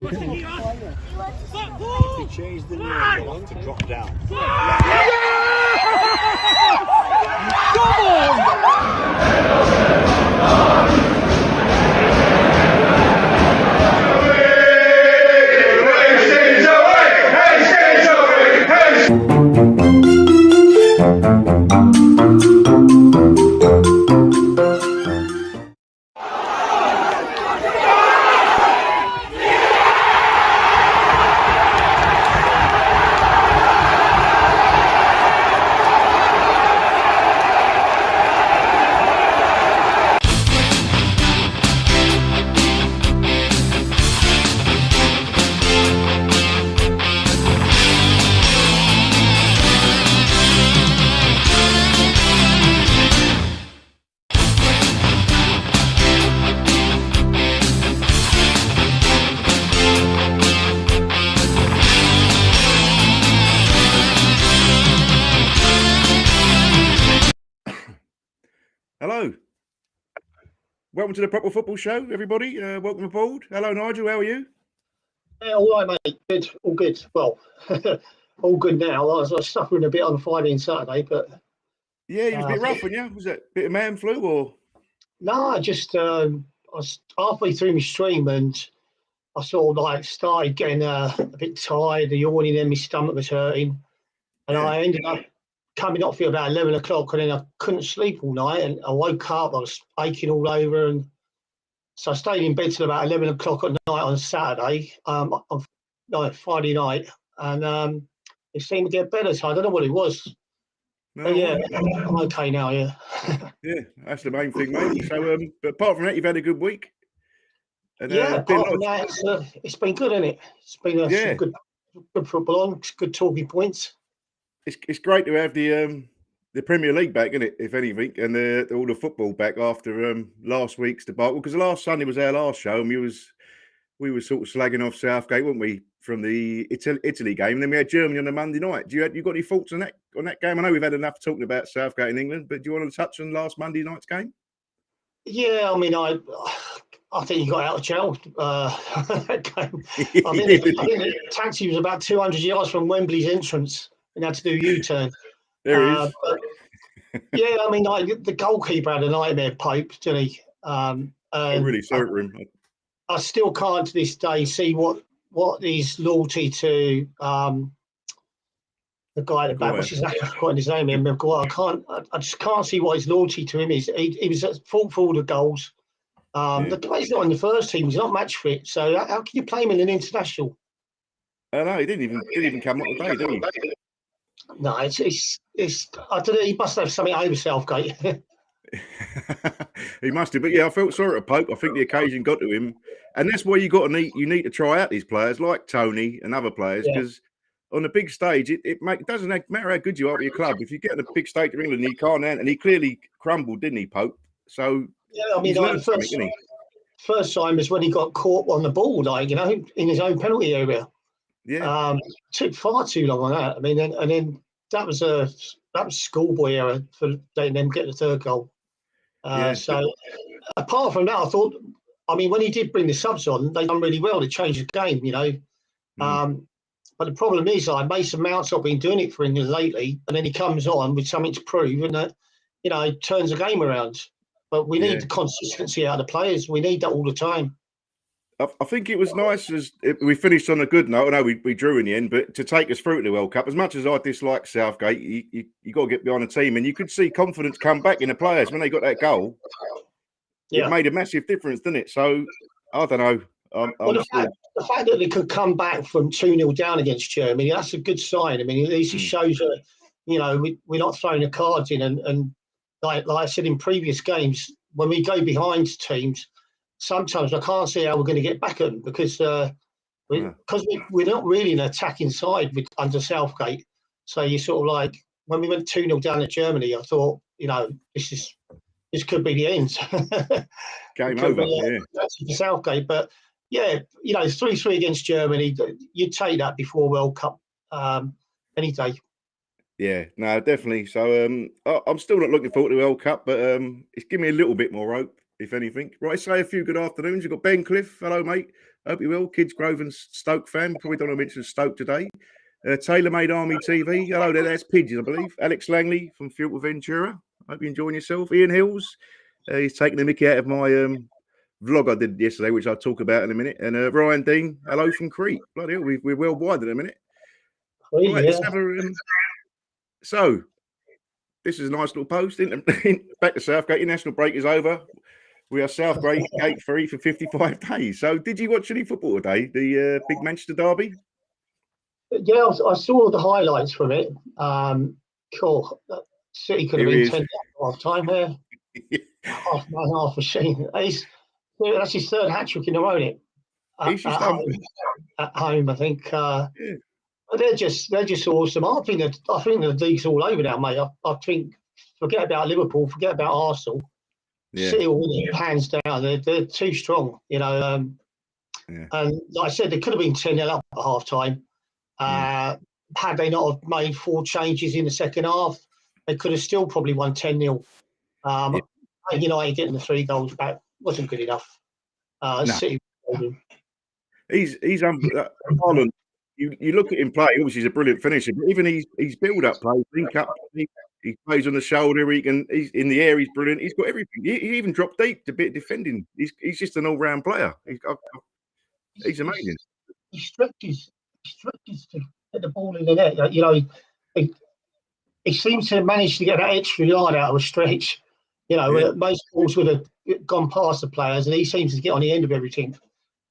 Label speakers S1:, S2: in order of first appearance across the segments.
S1: He changed the name to drop down.
S2: Come on!
S3: Hello. Welcome to the Proper Football Show, everybody. Welcome aboard. Hello, Nigel. How are you?
S4: Yeah, all right, mate. Good. All good. Well, all good now. I was suffering a bit on Friday and Saturday, but...
S3: Yeah, you was a bit rough, weren't you? Was it a bit of man flu or...?
S4: No, I just... I was halfway through my stream and I sort of like started getting a bit tired, the yawning, and my stomach was hurting. And I ended up coming off here about 11 o'clock and then I couldn't sleep all night and I woke up, I was aching all over, and so I stayed in bed till about 11 o'clock at night on Saturday, on Friday night, and it seemed to get better, so I don't know what it was.
S3: No,
S4: but yeah, I'm okay now, yeah.
S3: Yeah, that's the main thing, mate. So, but apart from that, you've had a good week? And,
S4: yeah, apart from that, it's been good, isn't it? It's been some good football on, good talking points.
S3: It's great to have the Premier League back, isn't it? If anything, and all the football back after last week's debacle. Because last Sunday was our last show, and we were sort of slagging off Southgate, weren't we, from the Italy game? And then we had Germany on the Monday night. You got any thoughts on that game? I know we've had enough talking about Southgate in England, but do you want to touch on last Monday night's game?
S4: Yeah, I mean, I think he got out of jail. That game. I think the taxi was about 200 yards from Wembley's entrance and had to do a U-turn.
S3: There he is.
S4: Yeah, I mean, the goalkeeper had a nightmare Pope, didn't he?
S3: I really sorry for him.
S4: I still can't to this day see what his loyalty to the guy at the back, which is quite his name. I just can't see what his loyalty to him is. He was at fault for all the goals. The guy's not in the first team. He's not match fit. So how can you play him in an international?
S3: I know he didn't even come up today, did he?
S4: No, it's I don't know. He must have something over Southgate.
S3: He must have, but yeah, I felt sorry to Pope. I think the occasion got to him, and that's why you need to try out these players like Tony and other players, because on the big stage, it doesn't matter how good you are at your club. If you get on the big stage of England, he can't, and he clearly crumbled, didn't he, Pope? So
S4: yeah, I mean, first time was when he got caught on the ball, in his own penalty area.
S3: Yeah,
S4: took far too long on that. I mean, and then that was schoolboy error for letting them get the third goal. So apart from that, I thought, I mean, when he did bring the subs on, they done really well to change the game, But the problem is, Mason Mount's not been doing it for England lately, and then he comes on with something to prove, and he turns the game around. But we need the consistency out of the players. We need that all the time.
S3: I think it was nice as we finished on a good note. I know we drew in the end, but to take us through to the World Cup, as much as I dislike Southgate, you got to get behind the team, and you could see confidence come back in the players when they got that goal. It made a massive difference, didn't it? So I don't know.
S4: The fact that they could come back from 2-0 down against Germany, that's a good sign. I mean, at least it shows that we're not throwing the cards in, and like I said in previous games, when we go behind teams, sometimes I can't see how we're going to get back at them because we're not really an attacking side under Southgate. So you sort of like, when we went 2-0 down at Germany, I thought, this could be the end.
S3: Game over,
S4: That's for Southgate. But yeah, 3-3 against Germany, you'd take that before World Cup any day.
S3: Yeah, no, definitely. So I'm still not looking forward to the World Cup, but it's given me a little bit more hope, if anything. Right, say a few good afternoons. You've got Ben Cliff. Hello, mate. Hope you will. Kids Grove and Stoke fan. Probably don't want to mention Stoke today. Tailor Made Army TV. Hello there. That's Pidgeys, I believe. Alex Langley from Ventura. Hope you're enjoying yourself. Ian Hills. He's taking the mickey out of my vlog I did yesterday, which I'll talk about in a minute. And Ryan Dean. Hello from Crete. Bloody hell, we're worldwide in a minute.
S4: Right,
S3: let's have a. So, this is a nice little post. Back to Southgate. International break is over. We are Southgate gate free for 55 days. So, did you watch any football today? The big Manchester derby?
S4: Yeah, I saw the highlights from it. Cool. City could have been 10 half time there. half machine. That's his third hat trick in a row, isn't it? At home, I think. They're just awesome. I think the league's all over now, mate. I think forget about Liverpool, forget about Arsenal.
S3: Yeah.
S4: City will win it hands down. They're too strong, you know. And like I said, they could have been 10-0 up at half time. Had they not have made 4 changes in the second half, they could have still probably won 10-0. United getting the 3 goals back wasn't good enough. City.
S3: He's Haaland. You look at him play. Obviously, he's a brilliant finisher. But even he's build-up play, link up. He plays on the shoulder. He's in the air. He's brilliant. He's got everything. He even dropped deep to bit defending. He's just an all-round player. He's amazing.
S4: He stretches to get the ball in the net. You know, he seems to manage to get that extra yard out of a stretch. You know, most balls would have gone past the players, and he seems to get on the end of everything.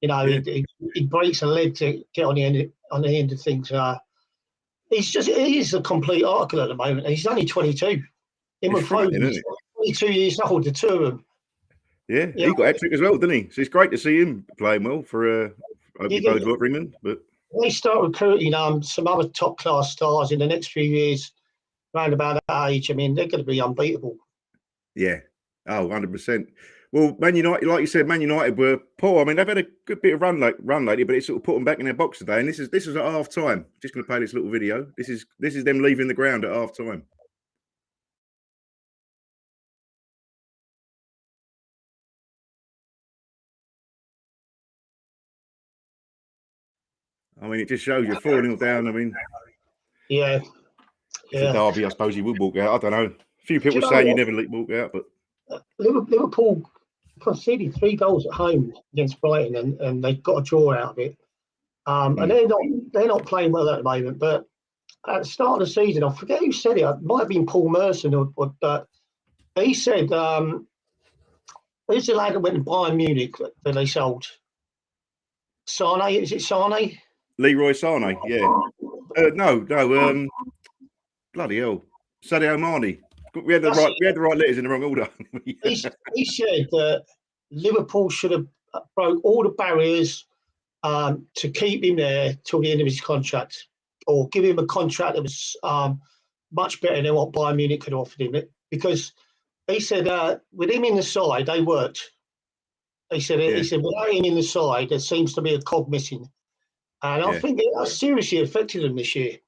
S4: You know, he breaks a leg to get on the end of things. He is a complete article at the moment. He's only 22. He's 22 years old, the two of them.
S3: Yeah, he got hat trick as well, didn't he? So it's great to see him playing well for hope he goes well for England. But
S4: they start recruiting some other top class stars in the next few years, around about that age. I mean, they're going to be unbeatable. Yeah.
S3: Oh, 100%. Well, Man United, like you said, Man United were poor. I mean, they've had a good bit of run lately, but it sort of put them back in their box today. And this was at half time. Just going to play this little video. This is them leaving the ground at half time. I mean, it just shows you 4-0 down. I mean,
S4: it's
S3: a derby. I suppose you would walk out. I don't know. A few people say you never walk out, but
S4: Liverpool conceded 3 goals at home against Brighton, and they got a draw out of it. And they're not playing well at the moment. But at the start of the season, I forget who said it. It might have been Paul Merson, but he said, "Who's the lad that went to Bayern Munich that they sold? Sane? Is it Sane?
S3: Leroy Sane? Yeah. No. Bloody hell, Sadio Mane. We had the right letters in the wrong order.
S4: He said that Liverpool should have broke all the barriers to keep him there till the end of his contract, or give him a contract that was much better than what Bayern Munich could offer him. Because he said with him in the side, they worked. He said without him in the side, there seems to be a cog missing, and I think it seriously affected him this year.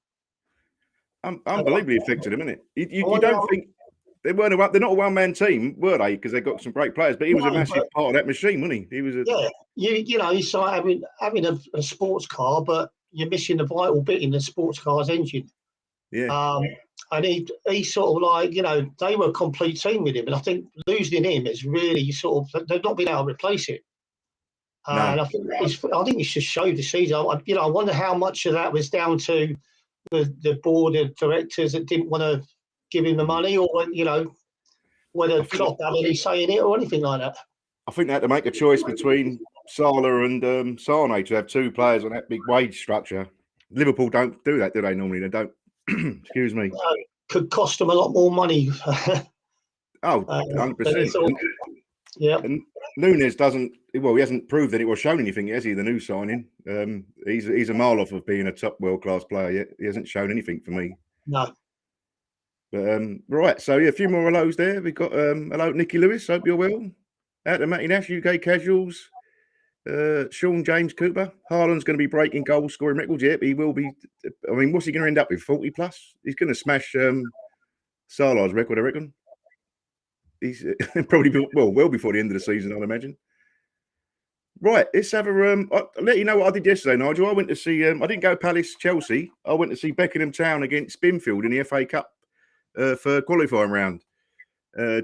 S3: Unbelievably affected him, isn't it? You don't think they're not a one-man team, were they? Because they've got some great players, but he was a massive part of that machine, wasn't he? He was
S4: you know, it's like having a sports car, but you're missing the vital bit in the sports car's engine.
S3: Yeah.
S4: And he sort of like, you know, they were a complete team with him, and I think losing him is really sort of, they've not been able to replace it.
S3: No.
S4: And I think it's just showed the season. I wonder how much of that was down to the board of directors that didn't want to give him the money, or whether Klopp had any say in it or anything like that.
S3: I think they had to make a choice between Salah and Sane to have 2 players on that big wage structure. Liverpool don't do that, do they? Normally they don't. Excuse me.
S4: Could cost them a lot more money.
S3: 100%.
S4: Yeah.
S3: And Nunes he hasn't proved that it was shown anything, has he? The new signing. He's a mile off of being a top world-class player yet. He hasn't shown anything for me.
S4: No.
S3: But right, so a few more hellos there. We've got hello, Nicky Lewis. Hope you're well. Out to Matty Nash, UK Casuals. Sean James Cooper. Haaland's going to be breaking goal scoring records. Yep, he will be. I mean, what's he going to end up with? 40 plus? He's going to smash Salah's record, I reckon. He's probably well before the end of the season, I'd imagine. Right, let's have a. I'll let you know what I did yesterday, Nigel. I went to see. I didn't go Palace Chelsea. I went to see Beckenham Town against Spinfield in the FA Cup for qualifying round.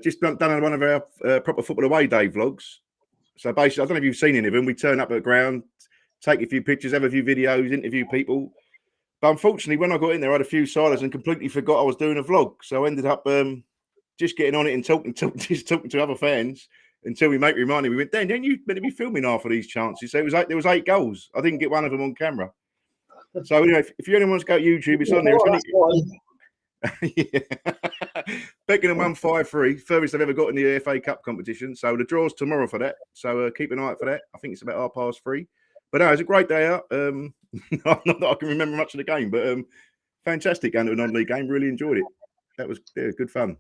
S3: Just done one of our proper football away day vlogs. So basically, I don't know if you've seen any of them. We turn up at the ground, take a few pictures, have a few videos, interview people. But unfortunately, when I got in there, I had a few silence and completely forgot I was doing a vlog. So I ended up just getting on it and talking to other fans until we mate reminded me. We went, Dan, you meant to be filming half of these chances. So it was there was 8 goals. I didn't get one of them on camera. So anyway, if you anyone wants to go to YouTube, it's on there. Yeah. Beckenham won 5-3, furthest they've ever got in the FA Cup competition. So the draw's tomorrow for that. So keep an eye out for that. I think it's about 3:30. But no, it's a great day out. Not that I can remember much of the game, but fantastic going to a non-league game. Really enjoyed it. That was good fun.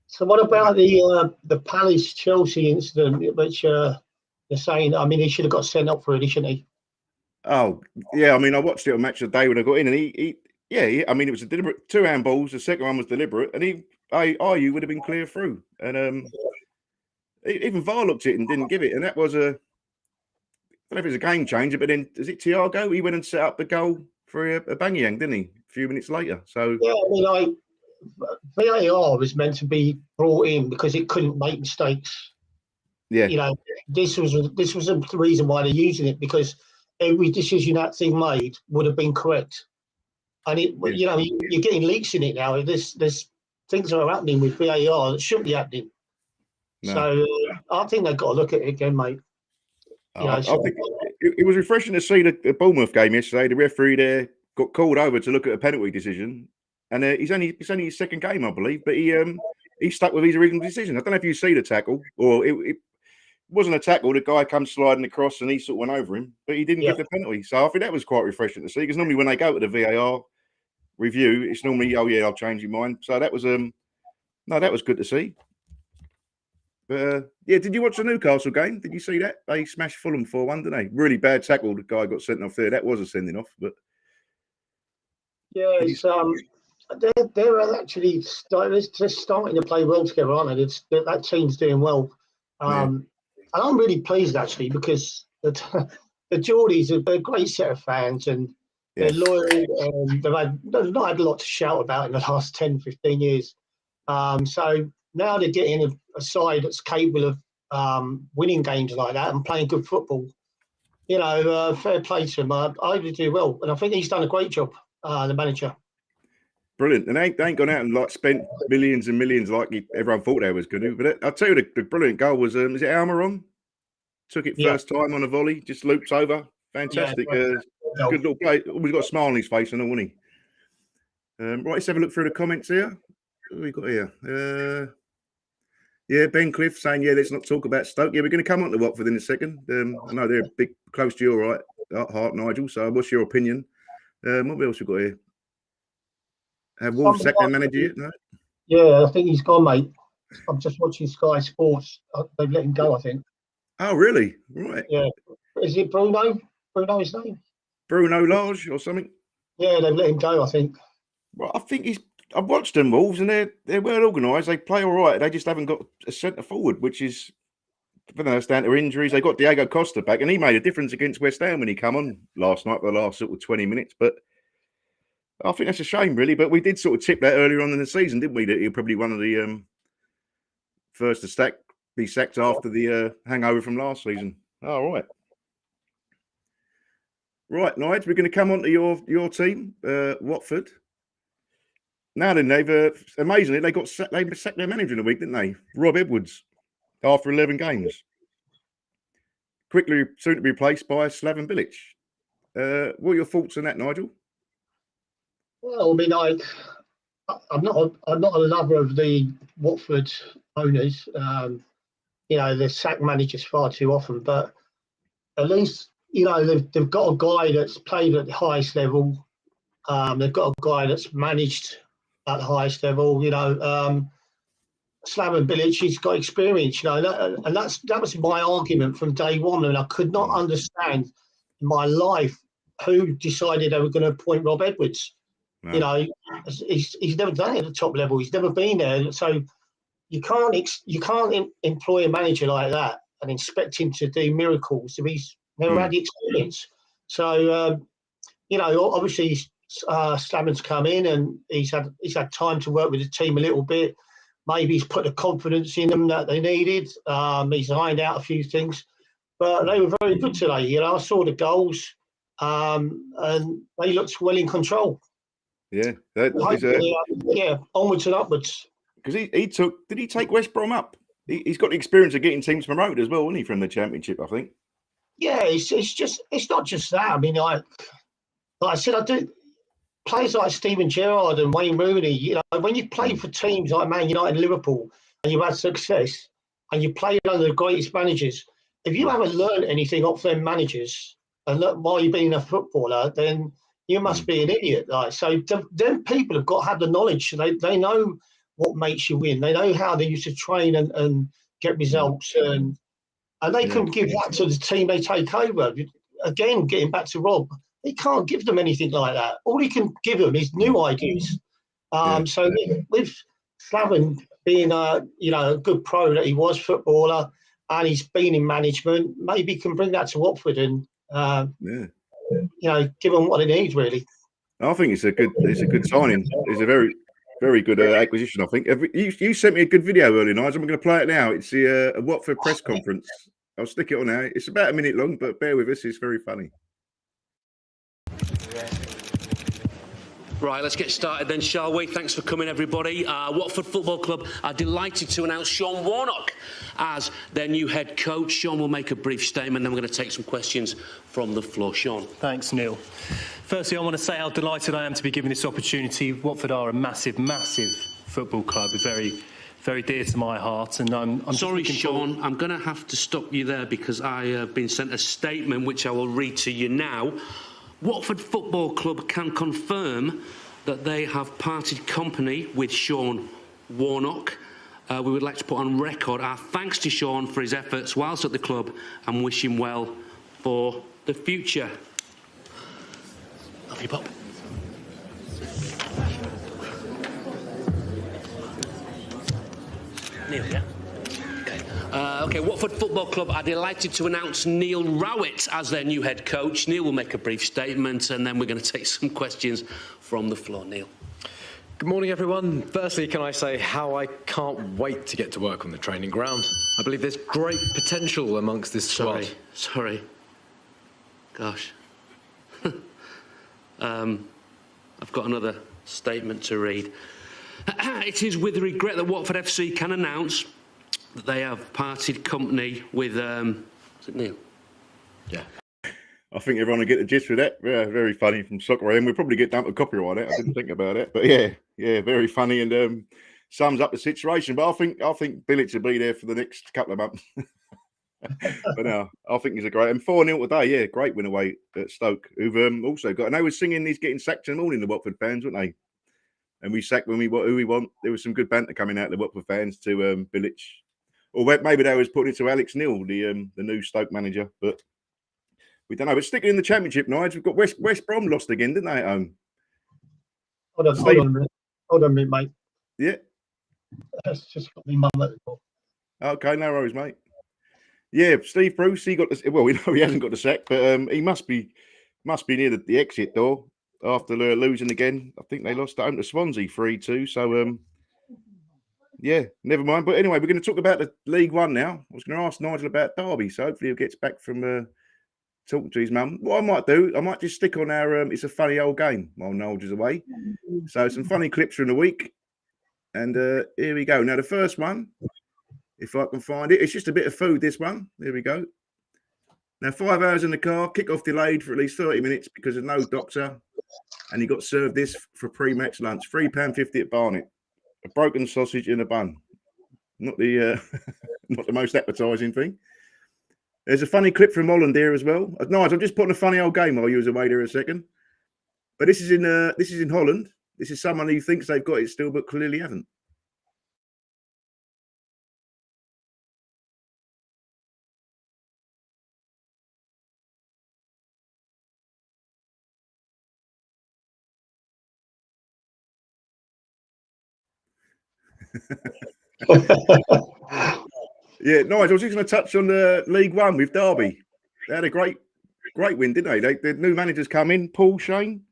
S4: So what about the Palace Chelsea incident, which they're saying? I mean, he should have got sent up for it, shouldn't he?
S3: Oh yeah, I mean, I watched it on Match of the Day when I got in, and I mean, it was a deliberate 2 handballs. The second one was deliberate, and you would have been clear through. And even VAR looked at it and didn't give it, and that was I don't know if it's a game changer, but then is it Thiago? He went and set up the goal for a bang-yang, didn't he? A few minutes later. So
S4: yeah, I mean, VAR was meant to be brought in because it couldn't make mistakes.
S3: Yeah,
S4: you know, this was the reason why they're using it, because every decision that thing made would have been correct. And you're getting leaks in it now. There's things that are happening with VAR that shouldn't be happening. No. So I think they've got to look at it again, mate.
S3: I think it was refreshing to see the Bournemouth game yesterday. The referee there got called over to look at a penalty decision, and it's only his second game, I believe, but he stuck with his original decision. I don't know if you see the tackle, or it wasn't a tackle. The guy comes sliding across, and he sort of went over him, but he didn't give the penalty. So I think that was quite refreshing to see, because normally when they go to the VAR review, it's normally, oh yeah, I'll change your mind. So that was that was good to see. But did you watch the Newcastle game? Did you see that? They smashed Fulham 4-1, didn't they? Really bad tackle. The guy got sent off there. That was a sending off, but
S4: it's they're actually starting to play well together, aren't they? That team's doing well, and I'm really pleased actually, because the Geordies are a great set of fans, and they're loyal, and they've not had a lot to shout about in the last 10, 15 years. So now they're getting a side that's capable of winning games like that and playing good football. Fair play to him. I hope they do well, and I think he's done a great job, the manager.
S3: Brilliant. And they ain't gone out and spent millions and millions like everyone thought they was going to. But I'll tell you, the brilliant goal was is it Almiron? Took it first time on a volley, just loops over. Fantastic. Good little play. Always got a smile on his face, and all, wasn't he? Right, let's have a look through the comments here. What have we got here? Ben Cliff saying, let's not talk about Stoke. Yeah, we're going to come on to Watford in a second. I know they're big, close to your heart, Nigel. So what's your opinion? What else we got here? Have Wolves sacked their manager yet? No?
S4: Yeah, I think he's gone, mate. I'm just watching Sky Sports. They've let him go, I think.
S3: Oh, really? Right.
S4: Yeah. Is it Bruno? Bruno, his name?
S3: Bruno Lage or something?
S4: Yeah, they've let him go, I think.
S3: Well, I think I've watched them Wolves, and they're well organised. They play all right. They just haven't got a centre forward, which is, I don't know, down to injuries. They got Diego Costa back, and he made a difference against West Ham when he came on last night for the last sort of 20 minutes. But I think that's a shame, really. But we did sort of tip that earlier on in the season, didn't we? That he'll probably one of the first to be sacked after the hangover from last season. All right. Right, Nigel, we're going to come on to your team, Watford. Now then, they've amazingly they sacked their manager in a week, didn't they? Rob Edwards, after 11 games. Quickly soon to be replaced by Slaven Bilic. What are your thoughts on that, Nigel?
S4: Well, I mean, I'm not a lover of the Watford owners. They sack managers far too often, but at least they've got a guy that's played at the highest level. They've got a guy that's managed at the highest level. Slaven Bilic, he's got experience. And that was my argument from day one, and I could not understand in my life who decided they were going to appoint Rob Edwards. No. He's never done it at the top level. He's never been there. So you can't employ a manager like that and expect him to do miracles if he's never had the experience. So, obviously, Slavin's come in and he's had time to work with the team a little bit. Maybe he's put the confidence in them that they needed. He's ironed out a few things, but they were very good today. I saw the goals, and they looked well in control.
S3: Yeah,
S4: onwards and upwards.
S3: Because did he take West Brom up? He's got the experience of getting teams promoted as well, isn't he, from the Championship, I think?
S4: Yeah, it's not just that. I mean, like I said, I do players like Steven Gerrard and Wayne Rooney. When you play for teams like Man United and Liverpool and you've had success and you play under the greatest managers, if you haven't learned anything off them managers and while you've been a footballer, then you must be an idiot. So them people have got to have the knowledge. They know what makes you win. They know how they used to train and get results, and they can give that to the team they take over. Again, getting back to Rob, he can't give them anything like that. All he can give them is new ideas. So with Slaven being a good pro that he was, footballer, and he's been in management, maybe he can bring that to Watford and give them what they need, really.
S3: I think it's a good signing. It's a very, very good acquisition, I think. You sent me a good video earlier, Nigel. I'm going to play it now. It's a Watford press conference. I'll stick it on now. It's about a minute long, but bear with us. It's very funny.
S5: Right, let's get started then, shall we? Thanks for coming, everybody. Watford Football Club are delighted to announce Sean Warnock as their new head coach. Sean will make a brief statement, then we're going to take some questions from the floor. Sean.
S6: Thanks, Neil. Firstly, I want to say how delighted I am to be given this opportunity. Watford are a massive, massive football club, very, very dear to my heart. And I'm
S5: sorry, Sean, I'm going to have to stop you there because I have been sent a statement which I will read to you now. Watford Football Club can confirm that they have parted company with Sean Warnock. We would like to put on record our thanks to Sean for his efforts whilst at the club and wish him well for the future. Off you pop. Neil, yeah? Okay, Watford Football Club are delighted to announce Neil Rowett as their new head coach. Neil will make a brief statement and then we're going to take some questions from the floor. Neil.
S7: Good morning, everyone. Firstly, can I say how I can't wait to get to work on the training ground. I believe there's great potential amongst this squad.
S5: Sorry. Gosh. I've got another statement to read. It is with regret that Watford FC can announce that they have parted company with, is it Neil?
S3: Yeah. I think everyone will get the gist with that. Yeah, very funny from Soccer AM. We'll probably get down to copyright it. I didn't think about it. But yeah, very funny and sums up the situation. But I think Bilic will be there for the next couple of months. But no, I think he's a great. And 4-0 today, yeah, great win away at Stoke, who've also got, and they were singing he's getting sacked in the morning, the Watford fans, weren't they? And we sacked who we want. There was some good banter coming out of the Watford fans to Bilic. Or maybe they was putting it to Alex Neil, the new Stoke manager, but we don't know. But sticking in the Championship, Nigel, we've got West Brom lost again, didn't they, at home?
S4: Hold on a minute, mate.
S3: Yeah.
S4: That's just got me mum at the door.
S3: Okay, no worries, mate. Yeah, Steve Bruce, he got the, well, we know he hasn't got the sack, but he must be near the exit door after losing again. I think they lost at home to Swansea 3-2. So, yeah, never mind. But anyway, we're going to talk about the League One now. I was going to ask Nigel about Derby, so hopefully he gets back from talking to his mum. What I might do, I might just stick on our it's a funny old game while Nigel's away. So some funny clips from the week. And here we go. Now, the first one, if I can find it, it's just a bit of food, this one. There we go. Now, 5 hours in the car, kick-off delayed for at least 30 minutes because of no doctor. And he got served this for pre-match lunch, £3.50 at Barnet. A broken sausage in a bun. Not the not the most appetising thing. There's a funny clip from Holland here as well. Nigel, I'm just putting a funny old game while you was away there a second. But this is in Holland. This is someone who thinks they've got it still, but clearly haven't. Yeah, Nigel, I was just going to touch on the League One with Derby. They had a great win, didn't they? The new manager's come in, Paul Shane.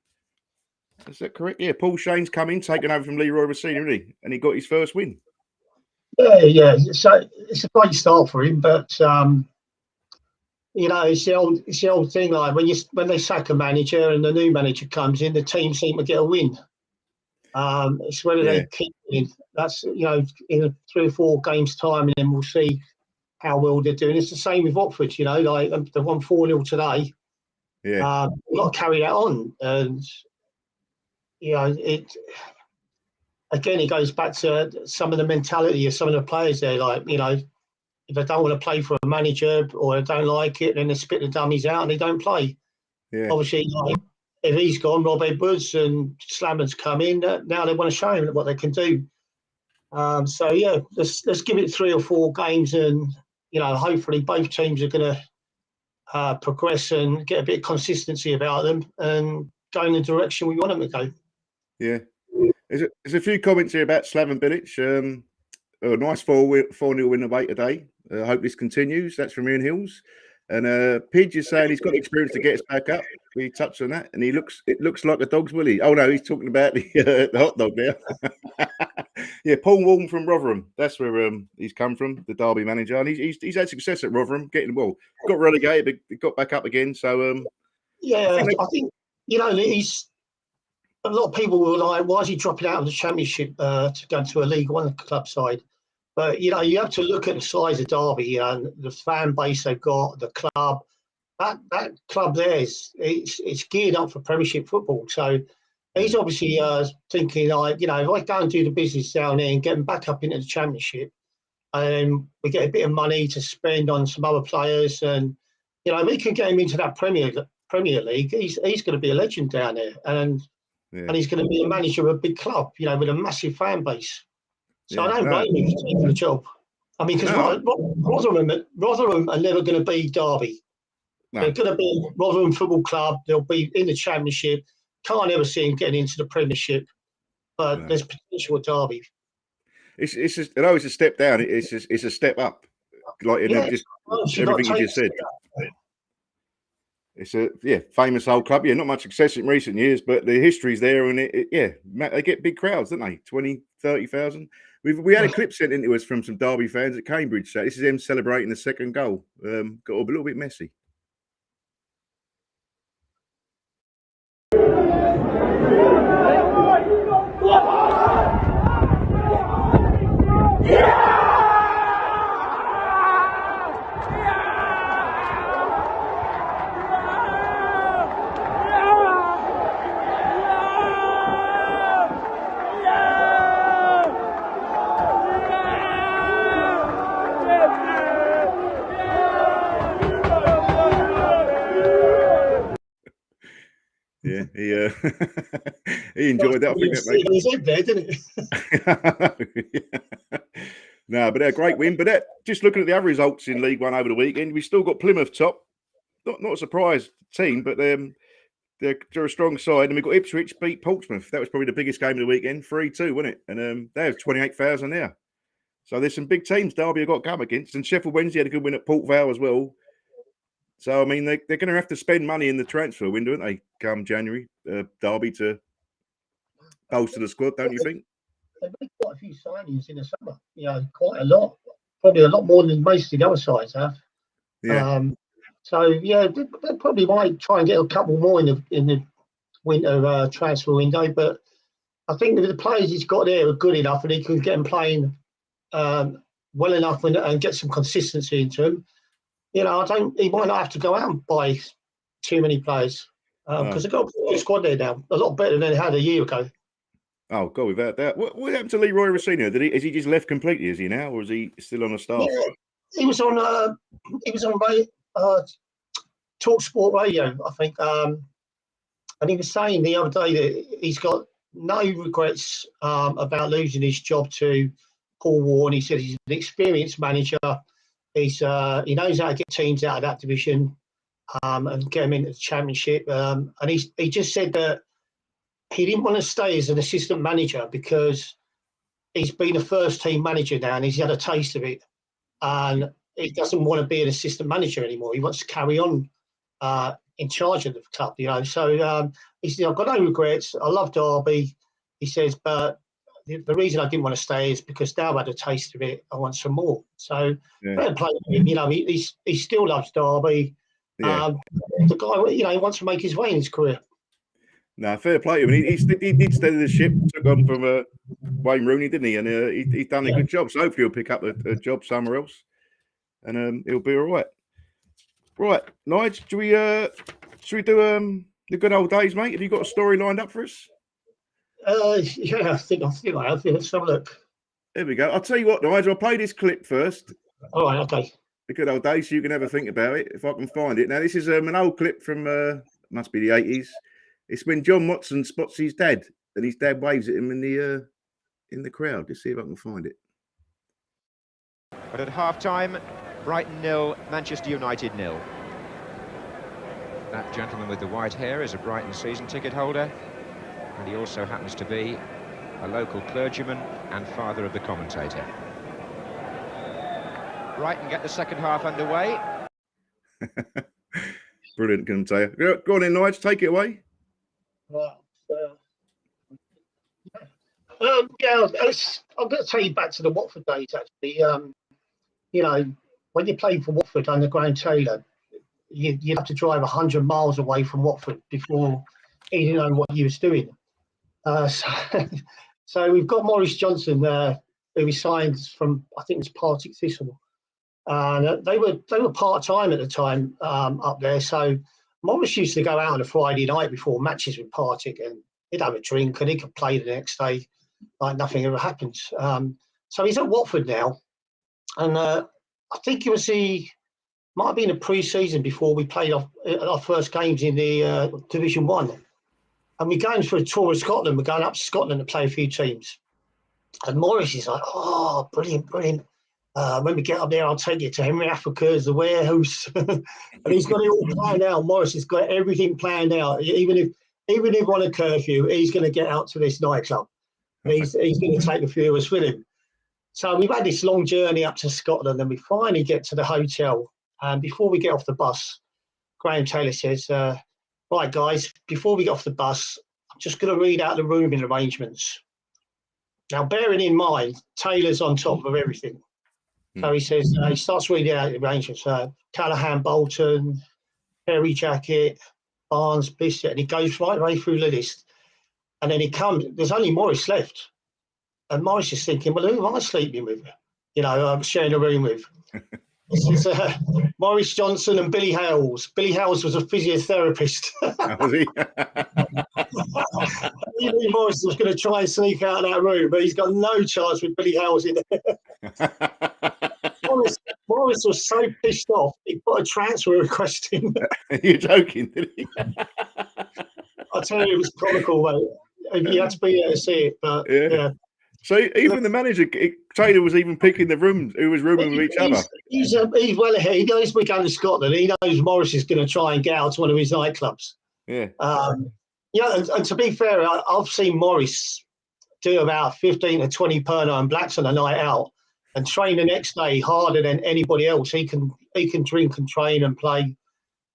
S3: Is that correct? Yeah, Paul Shane's come in, taken over from Leroy Sane, isn't he? And he got his first win.
S4: Yeah. So it's a great start for him, but it's the old thing. Like when they sack a manager and the new manager comes in, the team seem to get a win. It's whether they keep winning. That's in 3 or 4 games time, and then we'll see how well they're doing. It's the same with Watford. Like they won 4-0 today.
S3: Yeah,
S4: we've got to carry that on, and it goes back to some of the mentality of some of the players there. Like if they don't want to play for a manager or they don't like it, then they spit the dummies out and they don't play.
S3: yeah.
S4: Obviously, if he's gone, Rob Edwards and Slammer's come in. Now they want to show him what they can do. Let's give it 3 or 4 games, and hopefully both teams are going to progress and get a bit of consistency about them and go in the direction we want them to go.
S3: Yeah. There's a few comments here about Slaven Bilic. A nice 4-0 win away today. I hope this continues. That's from Ian Hills. And Pidge is saying he's got experience to get us back up. We touched on that. And it looks like a dog's willy. Oh, no, he's talking about the hot dog now. Yeah, Paul Walton from Rotherham. That's where he's come from, the Derby manager. And he's had success at Rotherham, got relegated, but got back up again. So,
S4: I think he's... A lot of people were like, why is he dropping out of the Championship to go to a League One club side? But, you have to look at the size of Derby, and the fan base they've got, the club. That club there it's geared up for Premiership football. So he's obviously thinking, like, if I go and do the business down there and get them back up into the Championship, and we get a bit of money to spend on some other players, and, we can get him into that Premier League, he's going to be a legend down there. And he's going to be a manager of a big club, with a massive fan base. So I don't blame him for taking the job. I mean, because Rotherham are never going to be Derby. No. They're going to be Rotherham Football Club. They'll be in the Championship. Can't ever see him getting into the Premiership. But there's potential at Derby.
S3: It's a step down. It's a step up. Like just everything you just said. It's a famous old club. Yeah, not much success in recent years, but the history's there, and they get big crowds, don't they? 20, 30,000. We had a clip sent into us from some Derby fans at Cambridge. So this is them celebrating the second goal. Got a little bit messy. Yeah, he enjoyed that. I think that
S4: he's in there, didn't he?
S3: No, but a great win. But just looking at the other results in League One over the weekend, we still got Plymouth top. Not a surprise team, but they're a strong side. And we got Ipswich beat Portsmouth. That was probably the biggest game of the weekend, 3-2, wasn't it? And they have 28,000 there. So there's some big teams Derby have got to come against. And Sheffield Wednesday had a good win at Port Vale as well. So, I mean, they're going to have to spend money in the transfer window, aren't they, come January, Derby, to bolster the squad, don't you think?
S4: They've made quite a few signings in the summer, quite a lot. Probably a lot more than most of the other sides have.
S3: Yeah.
S4: They probably might try and get a couple more in the winter transfer window. But I think the players he's got there are good enough, and he can get them playing well enough and get some consistency into them. He might not have to go out and buy too many players because they've got a squad there now, a lot better than they had a year ago.
S3: Oh, God, without that. What happened to Leroy Sane? Has he just left completely, is he now, or is he still on the staff?
S4: Yeah, he was on Talk Sport Radio, I think. And he was saying the other day that he's got no regrets about losing his job to Paul Warne. He said he's an experienced manager. He knows how to get teams out of that division and get them into the Championship. And he just said that he didn't want to stay as an assistant manager because he's been a first team manager now and he's had a taste of it. and he doesn't want to be an assistant manager anymore. He wants to carry on in charge of the club, So he said, I've got no regrets. I love Derby. He says, but the reason I didn't want to stay is because now I've had a taste of it. I want some more. So fair play to him. He still loves Derby.
S3: Yeah.
S4: The guy, he wants to make his way in his career.
S3: No, fair play to him. He did steady the ship, took on from Wayne Rooney, didn't he? And he's done a good job. So hopefully he'll pick up a job somewhere else, and he'll be all right. Right, Nigel, should we do the good old days, mate? Have you got a story lined up for us?
S4: Yeah, I think I have. Let's have a look.
S3: There we go. I'll tell you what, Nigel, I'll play this clip first.
S4: All right, okay.
S3: The good old days, so you can have a think about it, if I can find it. Now, this is an old clip from, must be the 80s. It's when John Watson spots his dad, and his dad waves at him in the crowd. Let's see if I can find it.
S8: But at half-time, Brighton 0, Manchester United 0. That gentleman with the white hair is a Brighton season ticket holder, and he also happens to be a local clergyman and father of the commentator. Brighton get the second half underway.
S3: Brilliant commentator. Go on in, Nigel, take it away.
S4: Right. I'm going to take you back to the Watford days, actually. When you played for Watford under Graham Taylor, you'd have to drive 100 miles away from Watford before he knew what you was doing. So we've got Maurice Johnson, who we signed from, I think it was Partick Thistle. And they were part-time at the time up there. So Maurice used to go out on a Friday night before matches with Partick, and he'd have a drink and he could play the next day like nothing ever happened. So he's at Watford now. And I think might have been a pre-season before we played our first games in the Division 1. And we're going for a tour of Scotland. We're going up to Scotland to play a few teams. And Maurice is like, oh, brilliant, brilliant. When we get up there, I'll take you to Henry Africa's, the warehouse. And he's got it all planned out. Maurice has got everything planned out. Even if on a curfew, he's going to get out to this nightclub. And he's going to take a few of us with him. So we've had this long journey up to Scotland, and we finally get to the hotel. And before we get off the bus, Graham Taylor says, right, guys, before we get off the bus, I'm just going to read out the rooming arrangements. Now, bearing in mind, Taylor's on top of everything. So he says, he starts reading out the arrangements. Callaghan, Bolton, Perry Jacket, Barnes, Bissett, and he goes right way through the list. And then he comes, there's only Maurice left. And Maurice is thinking, well, who am I sleeping with? I'm sharing a room with. This is Maurice Johnson and Billy Hales. Billy Hales was a physiotherapist.
S3: Was he?
S4: He knew Maurice was going to try and sneak out of that room, but he's got no chance with Billy Hales in there. Maurice was so pissed off, he put a transfer request in.
S3: You're joking, didn't he?
S4: I tell you, it was comical, mate. You had to be there to see it, but yeah.
S3: So even the manager, Taylor, was even picking the rooms, who was rooming with each other.
S4: He's well ahead. He knows we're going to Scotland. He knows Maurice is going to try and get out to one of his nightclubs.
S3: Yeah.
S4: And to be fair, I've seen Maurice do about 15 to 20 Pernod and Blacks on a night out and train the next day harder than anybody else. He can drink and train and play.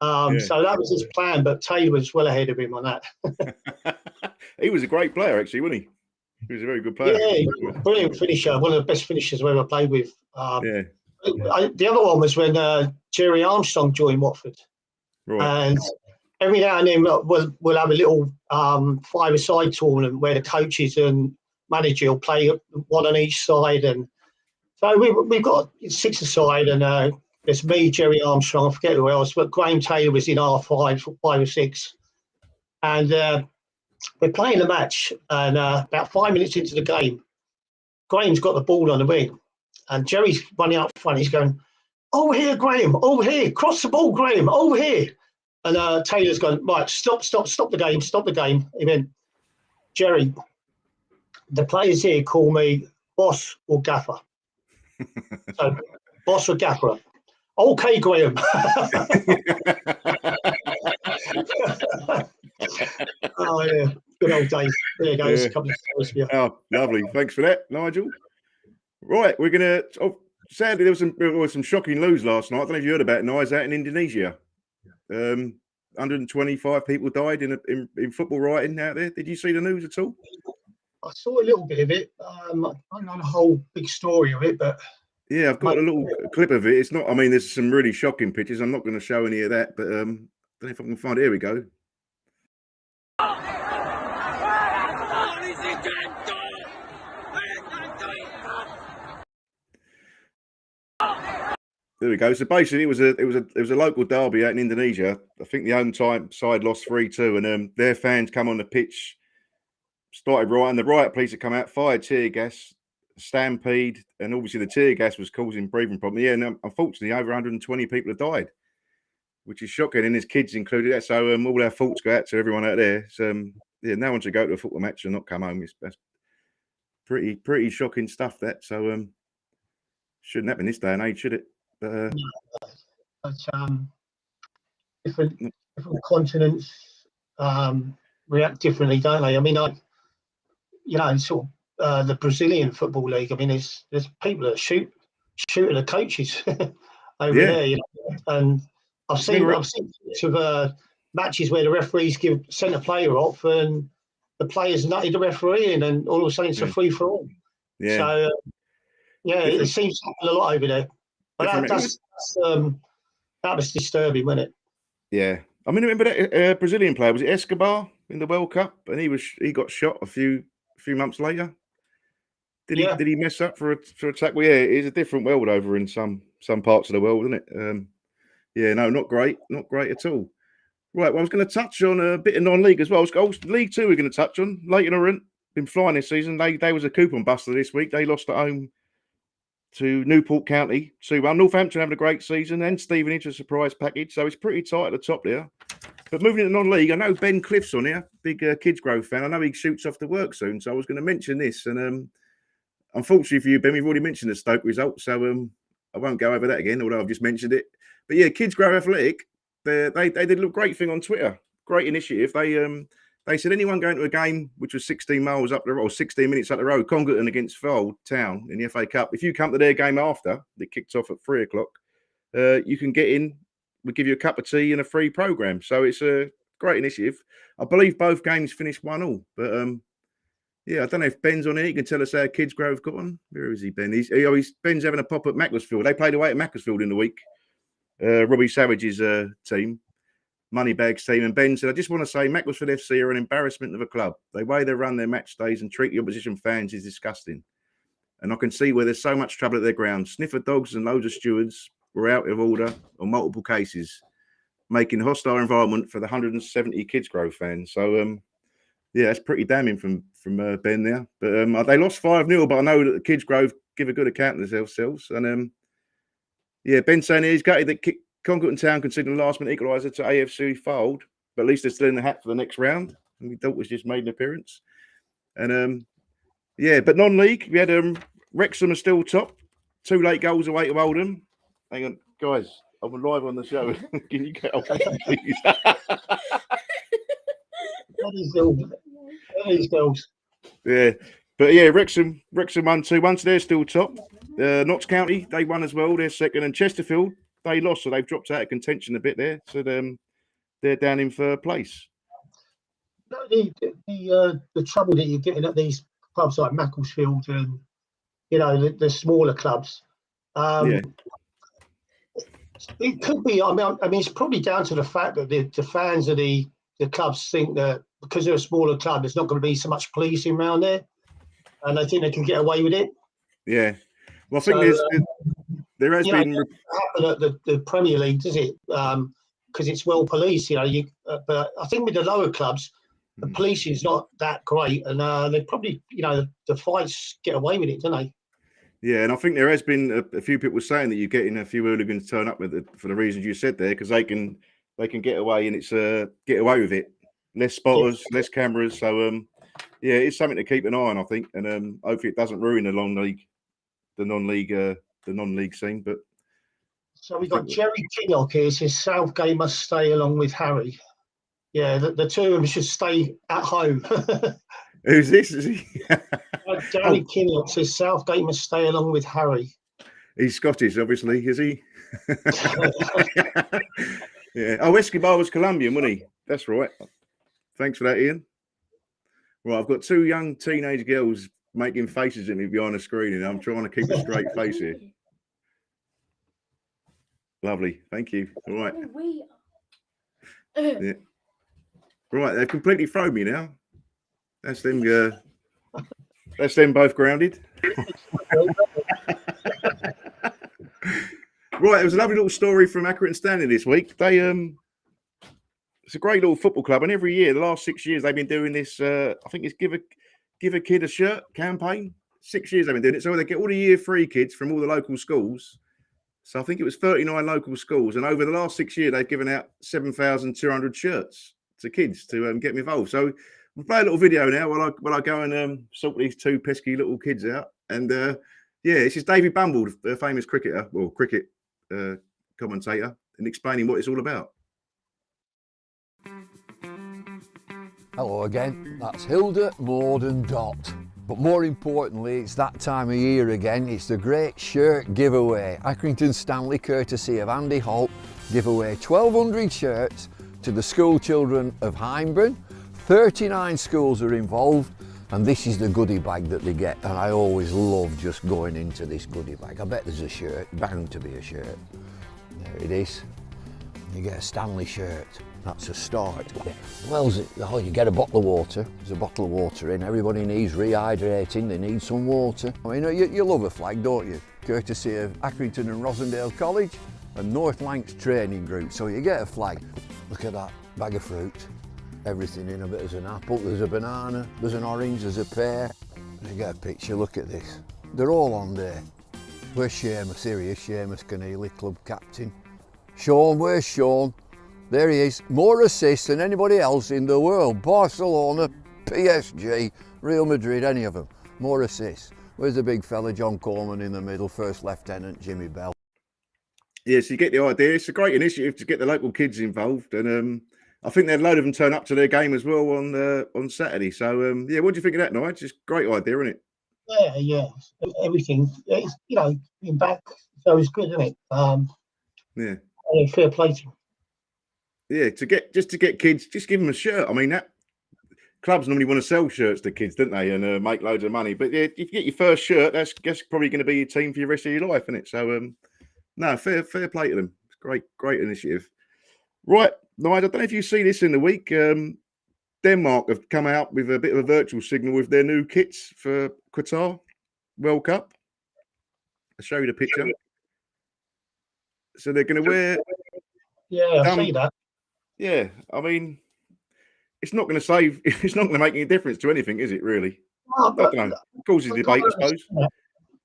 S4: So that was his plan, but Taylor was well ahead of him on that.
S3: He was a great player, actually, wasn't he? He was a very good player.
S4: Yeah, brilliant finisher. One of the best finishers I've ever played with. The other one was when Jerry Armstrong joined Watford. Right. And every now and then we'll have a little five-a-side tournament where the coaches and manager will play one on each side. And so we've got 6-a-side, and there's me, Jerry Armstrong, I forget who else, but Graham Taylor was in our 5 or 6. And we're playing the match, and about 5 minutes into the game, Graham's got the ball on the wing, and Jerry's running up front. He's going, over here, Graham, over here, cross the ball, Graham, over here. And Taylor's going, right, stop the game. He went, Jerry, the players here call me boss or gaffer. So, boss or gaffer. Okay, Graham. Oh, yeah. Good old days. There you go. There's a couple of stories for you.
S3: Oh, lovely. Thanks for that, Nigel. Right, we're going to sadly, there was some shocking news last night. I don't know if you heard about it, Nigel, out in Indonesia. 125 people died in football rioting out there. Did you see the news at all?
S4: I saw a little bit of it. I don't know the whole big story of it, but
S3: yeah, I've got a little clip of it. It's not. I mean, there's some really shocking pictures. I'm not going to show any of that, but I don't know if I can find it. Here we go. There we go. So basically, it was a local derby out in Indonesia. I think the home side lost 3-2, and their fans come on the pitch, started rioting. The riot police had come out, fired tear gas, stampede, and obviously the tear gas was causing breathing problems. Yeah, and unfortunately, over 120 people have died, which is shocking, and there's kids included. That so all our thoughts go out to everyone out there. So yeah, no one should go to a football match and not come home. That's pretty shocking stuff. That so shouldn't happen this day and age, should it? But
S4: different continents react differently, don't they? I mean, sort of the Brazilian football league. I mean, there's people that shoot at the coaches over there, you know. And I've seen sort of matches where the referees send a player off and the players nutted the referee in, and all of a sudden it's a free for all.
S3: Yeah.
S4: So it seems to happen a lot over there. But that was disturbing, wasn't it?
S3: Yeah, I mean, remember that Brazilian player, was it Escobar in the World Cup, and he got shot a few months later. Did he mess up for a tackle? Well, yeah, it's a different world over in some parts of the world, isn't it? Yeah, no, not great at all. Right, well, I was going to touch on a bit of non-league as well. League Two we're going to touch on. Leighton Orient been flying this season. They was a coupon buster this week. They lost at home to Newport County 2-1. Northampton having a great season, and Stevenage a surprise package. So it's pretty tight at the top there. But moving into non-league, I know Ben Cliff's on here, big Kidsgrove fan. I know he shoots off to work soon, so I was going to mention this. And unfortunately for you, Ben, we've already mentioned the Stoke result, so I won't go over that again, although I've just mentioned it. But yeah, Kidsgrove Athletic, they did a little great thing on Twitter. Great initiative. They said anyone going to a game which was 16 miles up the road, or 16 minutes up the road, Congleton against Fold Town in the FA Cup, if you come to their game after, that kicked off at 3 o'clock, you can get in. We give you a cup of tea and a free programme. So it's a great initiative. I believe both games finished 1-1. But yeah, I don't know if Ben's on here. He can tell us how Kidsgrove got on. Where is he, Ben? Ben's having a pop at Macclesfield. They played away at Macclesfield in the week. Robbie Savage's team. Moneybags team, and Ben said, I just want to say Macclesfield FC are an embarrassment of a club. The way they run their match days and treat the opposition fans is disgusting. And I can see where there's so much trouble at their ground. Sniffer dogs and loads of stewards were out of order on multiple cases, making a hostile environment for the 170 Kidsgrove fans. So, yeah, that's pretty damning from Ben there. But they lost 5-0, but I know that the Kidsgrove give a good account of themselves. And, yeah, Ben saying he's gutted that Congleton Town conceded a last-minute equaliser to AFC Fold, but at least they're still in the hat for the next round. And we thought was just made an appearance. And yeah, but non-league, we had Wrexham are still top, 2 late goals away to Oldham. Hang on, guys, I'm live on the show. Can you get off, please?
S4: These goals.
S3: Yeah, but yeah, Wrexham won 2-1, so they're still top. Notts County, they won as well. They're second, and Chesterfield, they lost, so they've dropped out of contention a bit there. So they're down in third place.
S4: The trouble that you're getting at these clubs like Macclesfield and the smaller clubs, it could be. I mean, it's probably down to the fact that the fans of the clubs think that because they're a smaller club, there's not going to be so much policing around there, and they think they can get away with it.
S3: Yeah, well, I think there has been.
S4: It doesn't happen at the Premier League, does it? Because it's well policed, but I think with the lower clubs, the policing is not that great, and they probably, the fights get away with it, don't they?
S3: Yeah, and I think there has been a few people saying that you're getting a few hooligans turn up with it for the reasons you said there, because they can get away, and it's get away with it. Less spotters, less cameras. So yeah, it's something to keep an eye on, I think, and hopefully it doesn't ruin the non-league scene. But
S4: so we got Jerry Kinlock here. Says Southgate must stay along with Harry. Yeah, the two of them should stay at home.
S3: Who's this? Is he?
S4: Jerry Kinlock says Southgate must stay along with Harry.
S3: He's Scottish, obviously, is he? Yeah. Oh, Escobar was Colombian, wasn't he? That's right. Thanks for that, Ian. Right, I've got two young teenage girls making faces at me behind the screen, and I'm trying to keep a straight face here. Lovely, thank you. All right. Yeah. Right, they've completely thrown me now. That's them. That's them both grounded. Right, there was a lovely little story from Accrington Stanley this week. They it's a great little football club, and every year, the last 6 years, they've been doing this. I think it's give a kid a shirt campaign. 6 years they've been doing it, so they get all the year 3 kids from all the local schools. So I think it was 39 local schools, and over the last 6 years, they've given out 7,200 shirts to kids to get them involved. So we'll play a little video now while I go and sort these 2 pesky little kids out. And yeah, this is David Bumble, the famous cricket commentator, and explaining what it's all about.
S9: Hello again, that's Hilda, Maud and Dot. But more importantly, it's that time of year again. It's the great shirt giveaway. Accrington Stanley, courtesy of Andy Holt, give away 1,200 shirts to the school children of Hyndburn. 39 schools are involved, and this is the goodie bag that they get. And I always love just going into this goodie bag. I bet there's a shirt, bound to be a shirt. There it is. You get a Stanley shirt. That's a start. Well, you get a bottle of water. There's a bottle of water in. Everybody needs rehydrating. They need some water. I mean, you love a flag, don't you? Courtesy of Accrington and Rosendale College and North Lancs Training Group. So you get a flag. Look at that bag of fruit. Everything in a bit. There's an apple, there's a banana, there's an orange, there's a pear. You get a picture, look at this. They're all on there. Where's Seamus? Here he is, Seamus Keneally, club captain. Sean, where's Sean? There he is, more assists than anybody else in the world. Barcelona, PSG, Real Madrid, any of them. More assists. Where's the big fella, John Coleman in the middle, First Lieutenant Jimmy Bell.
S3: Yes, you get the idea. It's a great initiative to get the local kids involved, and I think there's a load of them turn up to their game as well on Saturday. So yeah, what do you think of that, Nigel? It's just a great idea, isn't it?
S4: Yeah. Everything, it's, being back, so it's good, isn't it?
S3: Yeah.
S4: Fair play to them.
S3: Yeah, to get kids, just give them a shirt. I mean, that clubs normally want to sell shirts to kids, don't they, and make loads of money. But yeah, if you get your first shirt, that's probably going to be your team for the rest of your life, isn't it? So no, fair play to them. It's great initiative. Right, Nigel, I don't know if you see this in the week. Denmark have come out with a bit of a virtual signal with their new kits for Qatar World Cup. I'll show you the picture. So they're going to wear.
S4: Yeah, I see that.
S3: Yeah, I mean, it's not going to save. It's not going to make any difference to anything, is it? Really?
S4: No,
S3: I don't know. It causes debate, I suppose.